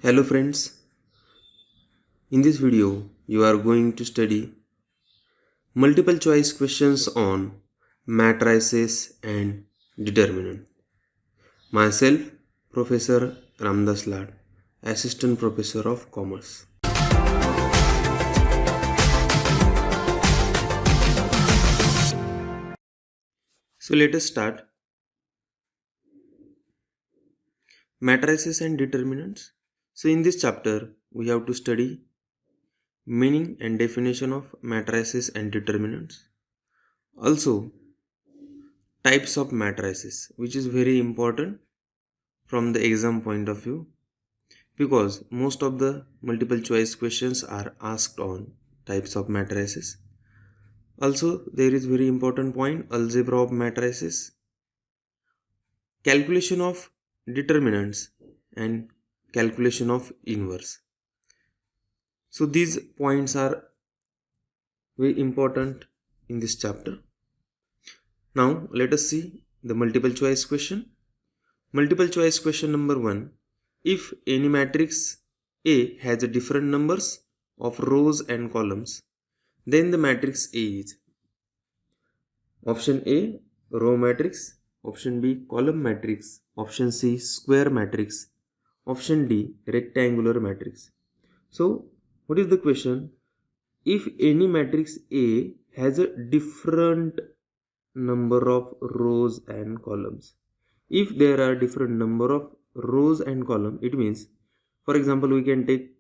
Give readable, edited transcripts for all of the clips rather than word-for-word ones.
Hello friends, in this video you are going to study multiple choice questions on matrices and determinant. Myself, Professor Ramdas Lad, Assistant Professor of Commerce. So let us start. Matrices and determinants. So in this chapter we have to study meaning and definition of matrices and determinants. Also types of matrices, which is very important from the exam point of view because most of the multiple choice questions are asked on types of matrices. Also there is very important point, algebra of matrices, calculation of determinants and calculation of inverse. So these points are very important in this chapter. Now let us see the multiple choice question. Multiple choice question number 1. If any matrix A has a different numbers of rows and columns, then the matrix A is option A row matrix, option B column matrix, option C square matrix, option D rectangular matrix. So what is the question? If any matrix A has a different number of rows and columns, if there are different number of rows and column, it means, for example, we can take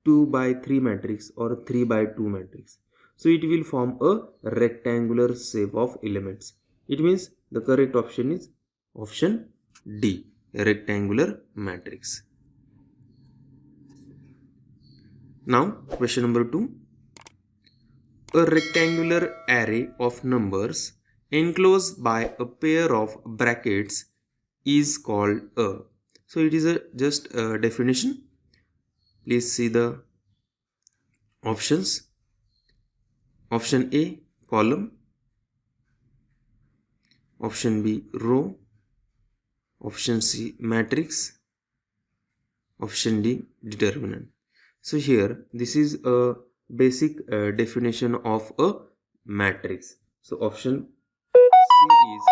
2 by 3 matrix or 3 by 2 matrix. So it will form a rectangular shape of elements. It means the correct option is option D, rectangular matrix. Now question number 2. A rectangular array of numbers enclosed by a pair of brackets is called a. So it is just a definition. Please see the options. Option A column, option B row, option C matrix, option D determinant. So here this is a basic definition of a matrix. So option C is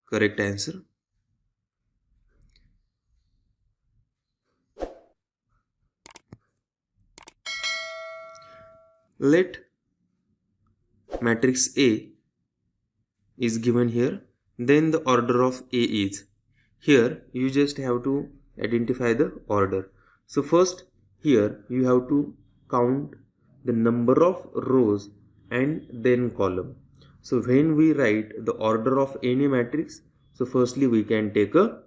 correct answer. Let matrix A is given here, then the order of A is. Here you just have to identify the order. So first here you have to count the number of rows and then column. So when we write the order of any matrix, so firstly we can take a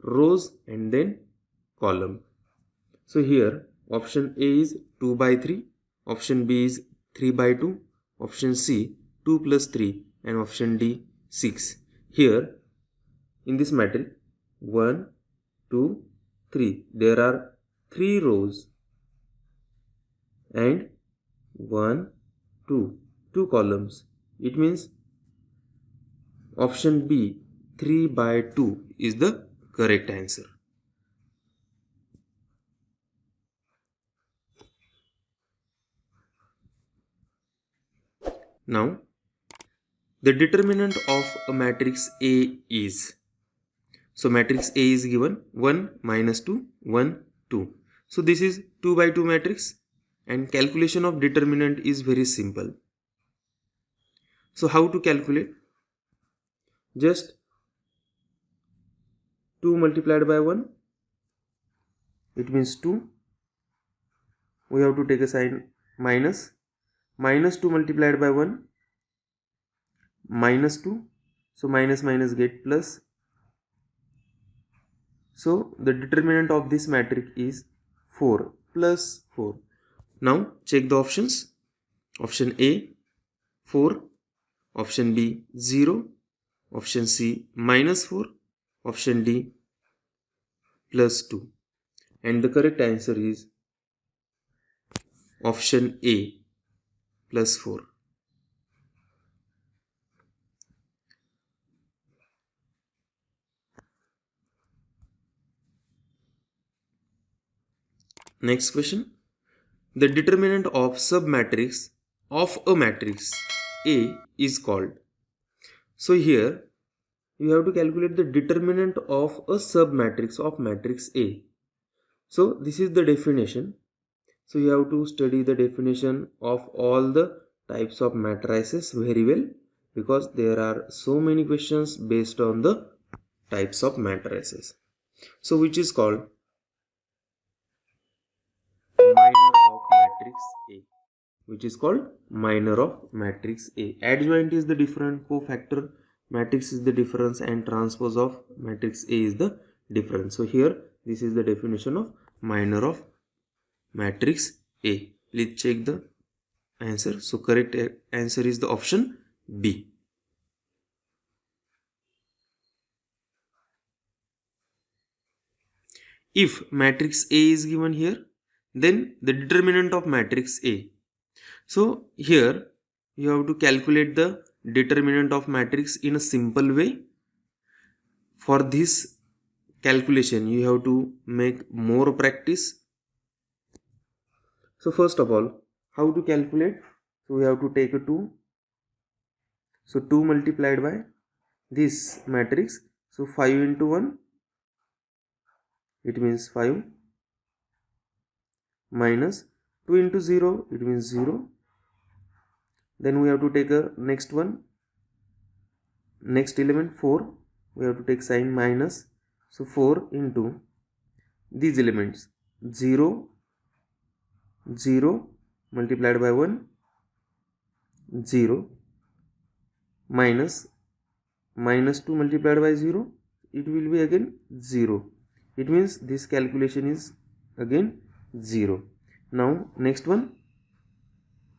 rows and then column. So here option A is 2 by 3, option B is 3 by 2, option C 2 plus 3 and option D 6. Here in this matrix 1, 2, 3 there are 3 rows and 1, 2 columns. It means option B 3 by 2 is the correct answer. Now the determinant of a matrix A is, so matrix A is given 1 minus 2 1 2. So this is 2 by 2 matrix and calculation of determinant is very simple. So how to calculate? Just 2 multiplied by 1, it means 2. We have to take a sign minus. Minus 2 multiplied by 1, minus 2. So minus minus get plus. So the determinant of this matrix is 4 plus 4. Now check the options. Option A 4, option B 0, option C minus 4, option D plus 2. And the correct answer is option A plus 4. Next question. The determinant of submatrix of a matrix A is called. So here you have to calculate the determinant of a submatrix of matrix A. So this is the definition. So you have to study the definition of all the types of matrices very well, because there are so many questions based on the types of matrices. So which is called minor of matrix A. Which is called minor of matrix A. Adjoint is the different, cofactor matrix is the difference, and transpose of matrix A is the difference. So here this is the definition of minor of matrix A. Let's check the answer. So correct answer is the option B. If matrix A is given here, then the determinant of matrix A. So here you have to calculate the determinant of matrix in a simple way. For this calculation you have to make more practice. So first of all, how to calculate? So we have to take a 2. So 2 multiplied by this matrix. So 5 into 1, it means 5, minus 2 into 0, it means 0. Then we have to take a next one, next element 4, we have to take sign minus. So 4 into these elements 0, 0 multiplied by 1, 0, minus 2 multiplied by 0, it will be again 0. It means this calculation is again 0. Now next one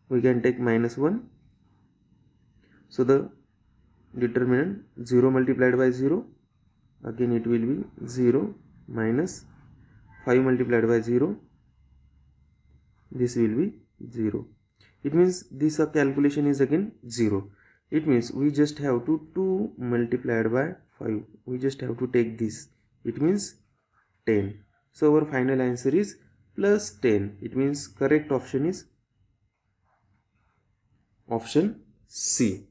we can take minus 1. So the determinant 0 multiplied by 0, again it will be 0, minus 5 multiplied by 0, this will be 0. It means this calculation is again 0. It means we just have to 2 multiplied by 5. We just have to take this. It means 10. So our final answer is plus 10. It means correct option is option C.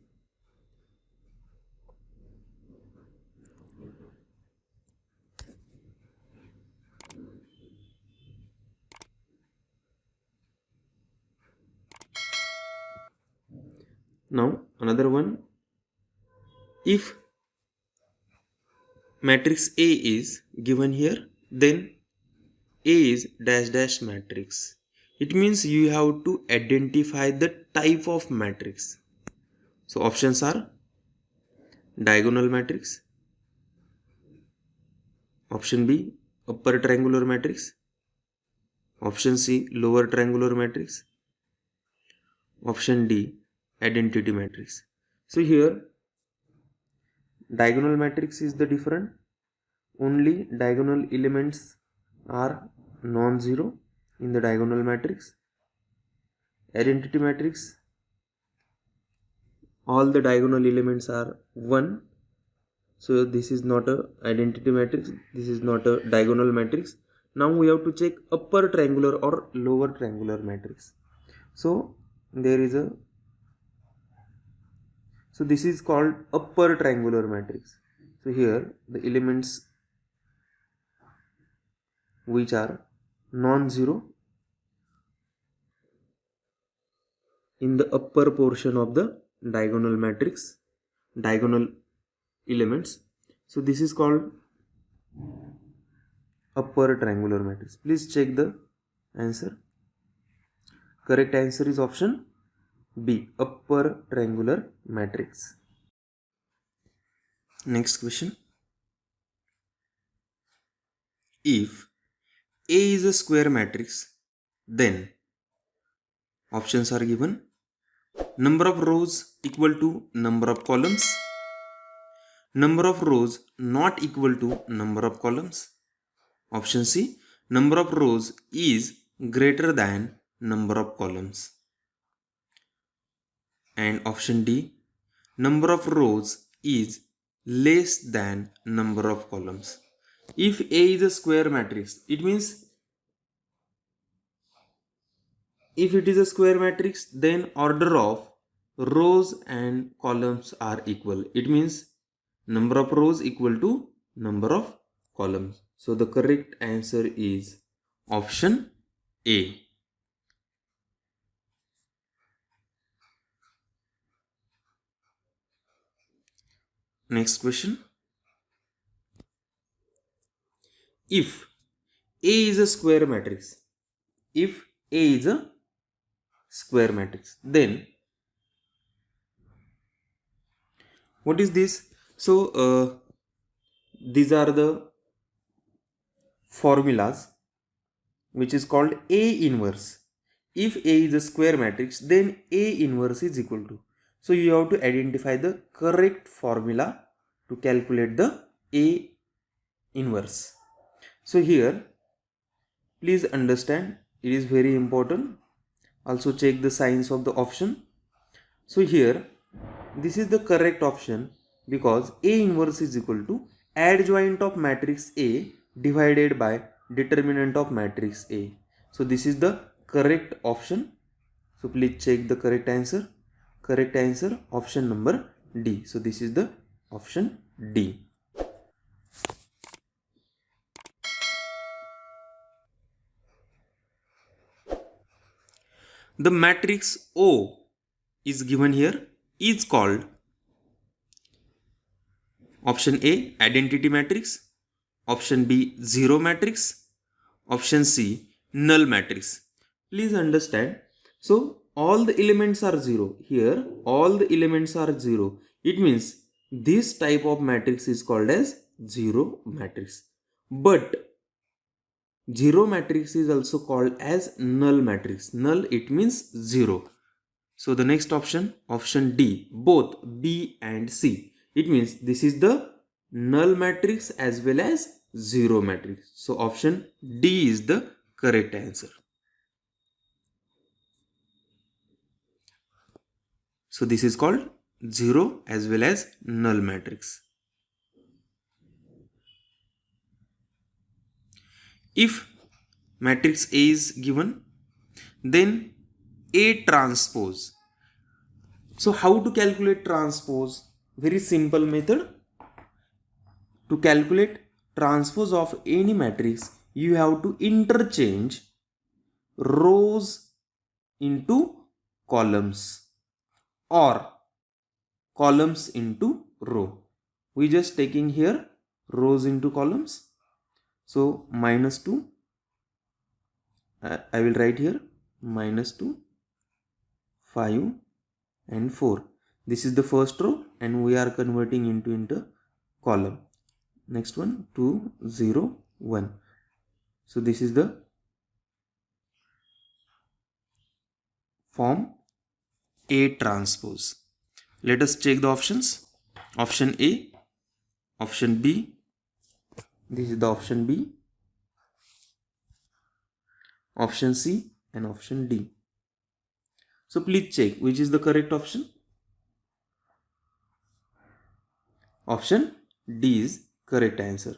Now another one. If matrix A is given here, then A is dash dash matrix. It means you have to identify the type of matrix. So options are diagonal matrix, option B upper triangular matrix, option C lower triangular matrix, option D identity matrix. So here diagonal matrix is the different. Only diagonal elements are non-zero in the diagonal matrix. Identity matrix, all the diagonal elements are 1. So this is not a identity matrix, this is not a diagonal matrix. Now we have to check upper triangular or lower triangular matrix. So there is a, so this is called upper triangular matrix. So here the elements which are non-zero in the upper portion of the diagonal matrix, diagonal elements. So this is called upper triangular matrix. Please check the answer. Correct answer is option B, upper triangular matrix. Next question. If A is a square matrix, then options are given. Number of rows equal to number of columns, number of rows not equal to number of columns. Option C, number of rows is greater than number of columns. And option D, number of rows is less than number of columns. If A is a square matrix, it means if it is a square matrix, then order of rows and columns are equal. It means number of rows equal to number of columns. So the correct answer is option A. Next question. If A is a square matrix, if A is a square matrix, then what is this? So these are the formulas which is called A inverse. If A is a square matrix, then A inverse is equal to. So you have to identify the correct formula to calculate the A inverse. So here, please understand, it is very important. Also check the signs of the option. So here, this is the correct option because A inverse is equal to adjoint of matrix A divided by determinant of matrix A. So this is the correct option. So please check the correct answer. Correct answer option number D. So this is the option D. The matrix O is given here is called option A identity matrix, option B zero matrix, option C null matrix. Please understand. So all the elements are 0. Here all the elements are 0. It means this type of matrix is called as zero matrix. But zero matrix is also called as null matrix. Null, it means 0. So the next option, option D, both B and C. It means this is the null matrix as well as zero matrix. So option D is the correct answer. So this is called zero as well as null matrix. If matrix A is given, then A transpose. So how to calculate transpose? Very simple method. To calculate transpose of any matrix, you have to interchange rows into columns or columns into row. We just taking here rows into columns. So minus 2, I will write here minus 2, 5 and 4. This is the first row and we are converting into column. Next one 2, 0, 1. So this is the form A transpose. Let us check the options. Option A, option B. This is the option B, option C and option D. So please check which is the correct option. Option D is correct answer.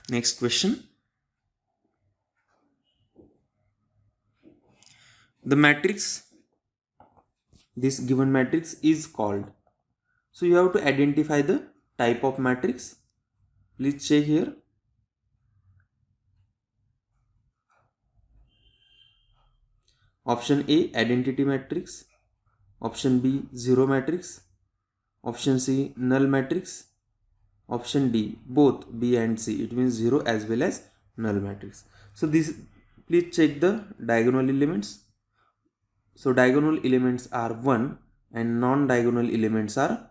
Next question. The matrix, this given matrix is called. So you have to identify the type of matrix. Please check here. Option A identity matrix, option B zero matrix, option C null matrix, option D both B and C. It means zero as well as null matrix. So this, please check the diagonal elements. So diagonal elements are 1 and non-diagonal elements are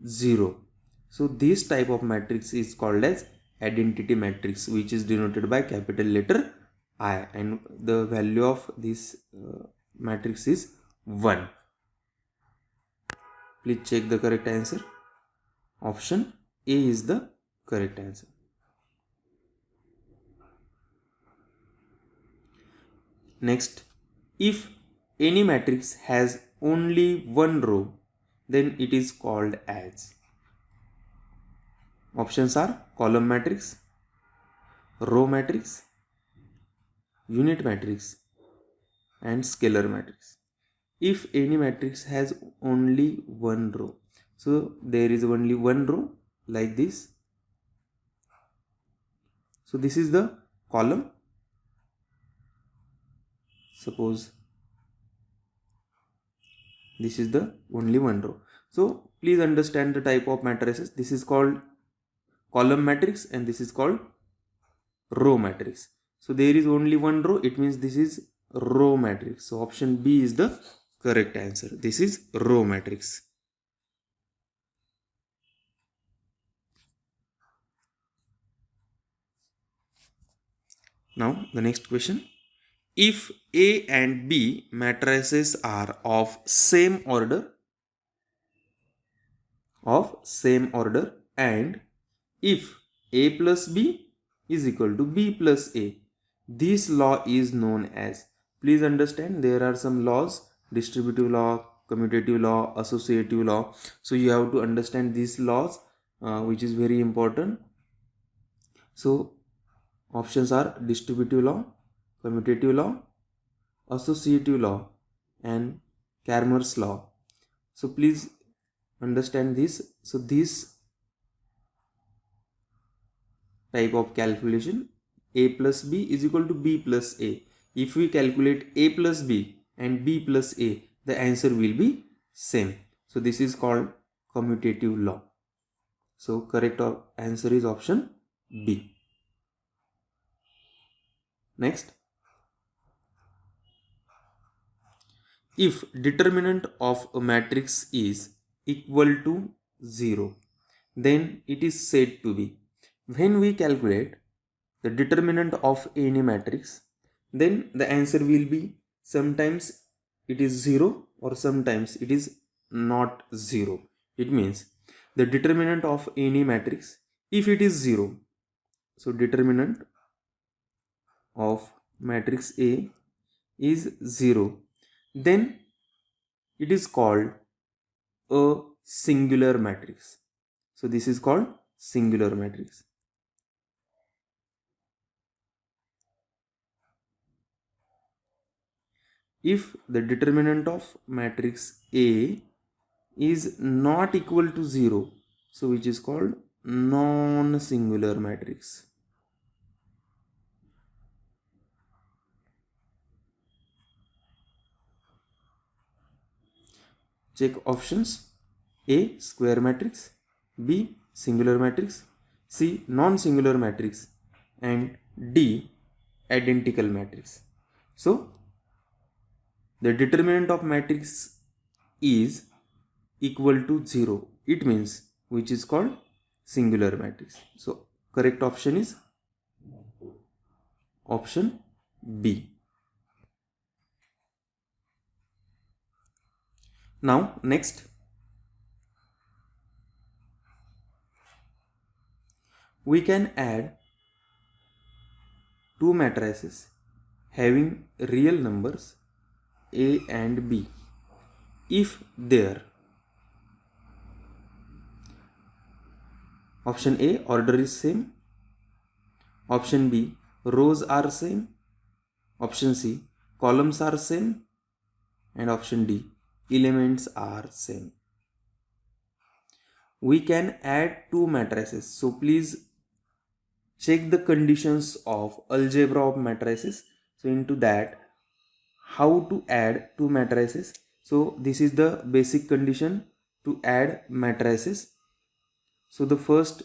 0. So this type of matrix is called as identity matrix, which is denoted by capital letter I, and the value of this matrix is 1. Please check the correct answer. Option A is the correct answer. Next, if any matrix has only one row, then it is called as. Options are column matrix, row matrix, unit matrix, and scalar matrix. If any matrix has only one row, so there is only one row like this. So this is the column. Suppose this is the only one row. So please understand the type of matrices. This is called column matrix and this is called row matrix. So there is only one row, it means this is row matrix. So option B is the correct answer. This is row matrix. Now the next question. If A and B matrices are of same order and if A plus B is equal to B plus A, this law is known as, please understand there are some laws, distributive law, commutative law, associative law. So you have to understand these laws which is very important. So options are distributive law, commutative law, associative law and Cramer's law. So please understand this. So this type of calculation, A plus B is equal to B plus A. If we calculate A plus B and B plus A, the answer will be same. So this is called commutative law. So correct answer is option B. Next, if determinant of a matrix is equal to 0, then it is said to be. When we calculate the determinant of any matrix, then the answer will be sometimes it is 0 or sometimes it is not 0. It means the determinant of any matrix, if it is 0, so determinant of matrix A is 0, then it is called a singular matrix. So this is called singular matrix. If the determinant of matrix A is not equal to 0, so which is called non-singular matrix. Check options: A square matrix, B singular matrix, C non-singular matrix and D identical matrix. So the determinant of matrix is equal to 0, it means which is called singular matrix. So correct option is option B. Now next, we can add two matrices having real numbers A and B if their option A order is same, option B rows are same, option C columns are same and option D elements are same. We can add two matrices. So please check the conditions of algebra of matrices. So into that, how to add two matrices. So this is the basic condition to add matrices. So the first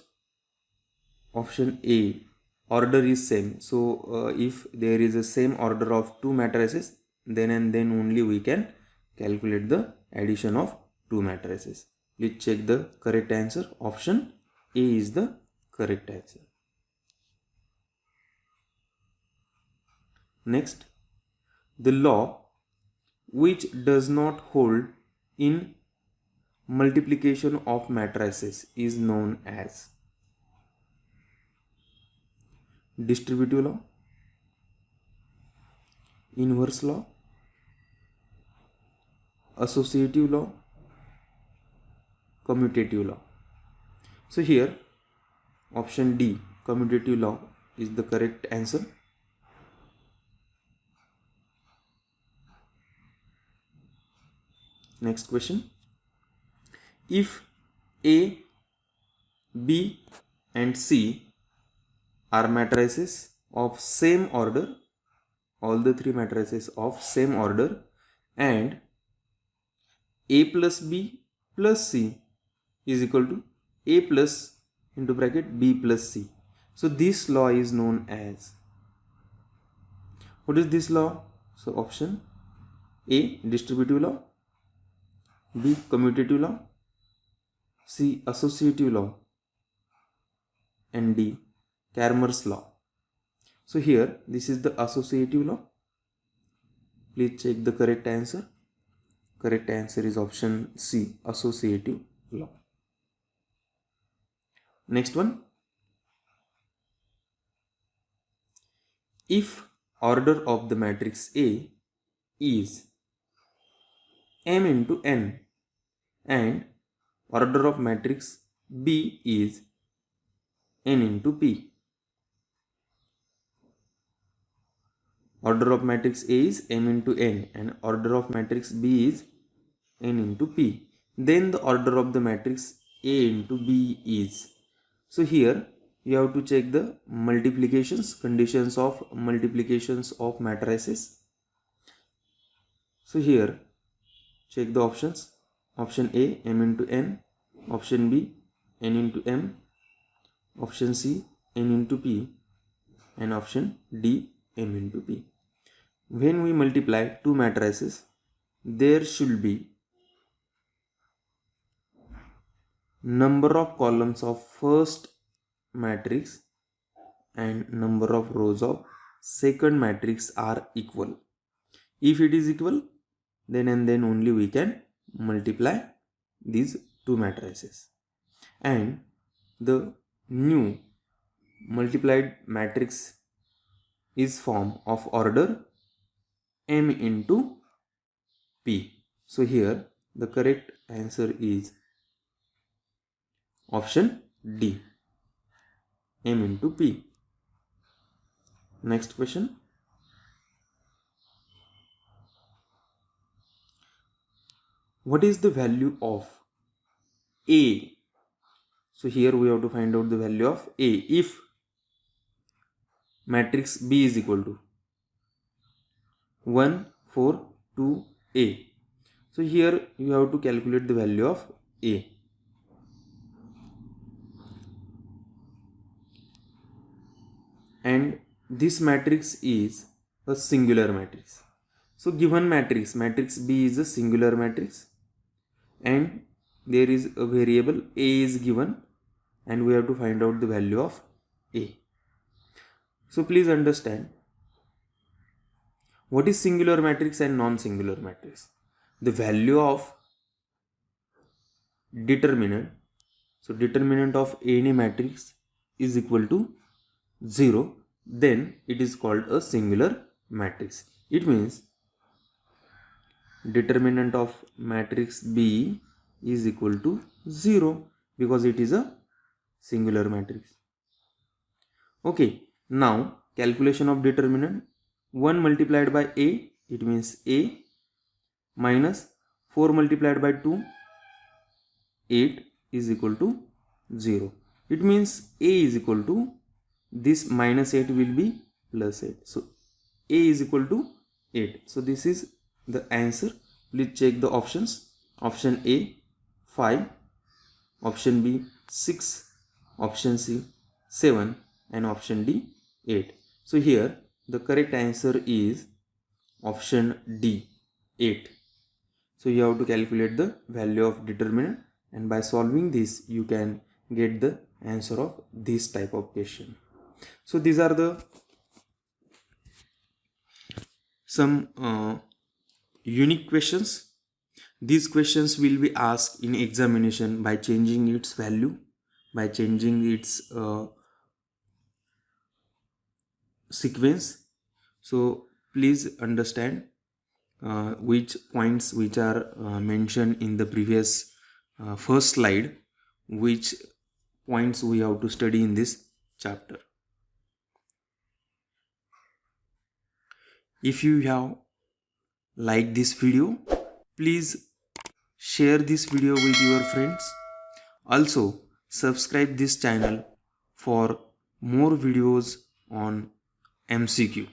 option A order is same. So if there is a same order of two matrices, then and then only we can calculate the addition of two matrices. Please check the correct answer. Option A is the correct answer. Next, the law which does not hold in multiplication of matrices is known as distributive law, inverse law, associative law, commutative law. So here option D commutative law is the correct answer. Next question. If A, B and C are matrices of same order, all the three matrices of same order, and A plus B plus C is equal to A plus into bracket B plus C. So this law is known as, what is this law? So option A, distributive law, B, commutative law, C, associative law, and D, Cramer's law. So here this is the associative law. Please check the correct answer. Correct answer is option C, associative law. Next one. If order of the matrix A is m into n and order of matrix B is n into p. Order of matrix A is m into n and order of matrix B is n into p. Then the order of the matrix A into B is. So here you have to check the multiplications, conditions of multiplications of matrices. So here check the options. Option A, m into n. Option B, n into m. Option C, n into p. And option D, m into p. When we multiply two matrices, there should be number of columns of first matrix and number of rows of second matrix are equal. If it is equal, then and then only we can multiply these two matrices. And the new multiplied matrix is form of order m into p. So here the correct answer is option D, m into p. Next question. What is the value of A? So here we have to find out the value of A. If matrix B is equal to 1, 4, 2, A. So here you have to calculate the value of A. And this matrix is a singular matrix. So given matrix B is a singular matrix and there is a variable A is given and we have to find out the value of A. So please understand what is singular matrix and non-singular matrix. The value of determinant, so determinant of any matrix is equal to 0, then it is called a singular matrix. It means determinant of matrix B is equal to 0 because it is a singular matrix. Okay, now calculation of determinant. 1 multiplied by A, it means A, minus 4 multiplied by 2, 8 is equal to 0. It means A is equal to, this minus 8 will be plus 8. So A is equal to 8. So this is the answer. Please check the options. Option A 5, option B 6, option C 7 and option D 8. So here the correct answer is option D 8. So you have to calculate the value of determinant and by solving this you can get the answer of this type of question. So these are the some unique questions. These questions will be asked in examination by changing its value, by changing its sequence. So please understand which points which are mentioned in the previous first slide, which points we have to study in this chapter. If you have liked this video, please share this video with your friends. Also, subscribe this channel for more videos on MCQ.